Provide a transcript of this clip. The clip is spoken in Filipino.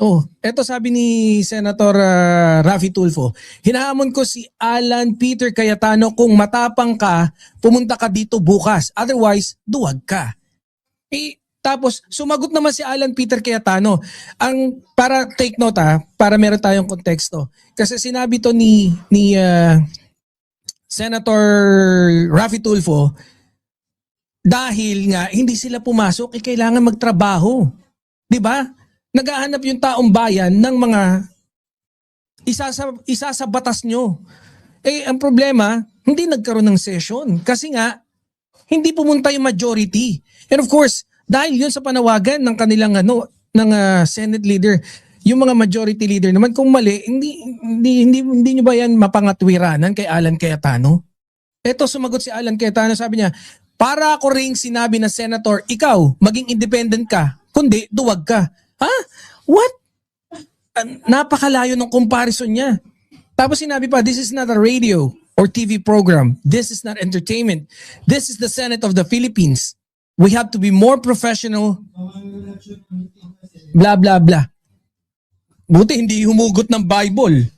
Oh, eto sabi ni Senator Raffy Tulfo, hinahamon ko si Alan Peter Cayetano kung matapang ka, pumunta ka dito bukas. Otherwise, duwag ka. Tapos sumagot naman si Alan Peter Cayetano. Para take note para meron tayong konteksto. Kasi sinabi to ni Senator Raffy Tulfo, dahil nga hindi sila pumasok, kailangan magtrabaho. 'Di ba? Naghahanap yung taong bayan ng mga isa sa batas nyo. Ang problema, hindi nagkaroon ng session kasi nga hindi pumunta yung majority. And of course, dahil yun sa panawagan ng kanilang Senate leader, yung mga majority leader naman kung mali, hindi nyo ba yan mapangatwiranan kay Alan Cayetano? Eto sumagot si Alan Cayetano, sabi niya, para ako ring sinabi na senator, ikaw maging independent ka, kundi duwag ka. Ha? What? Napakalayo ng comparison niya. Tapos sinabi pa, this is not a radio or TV program. This is not entertainment. This is the Senate of the Philippines. We have to be more professional. Blah, blah, blah. Buti hindi humugot ng Bible.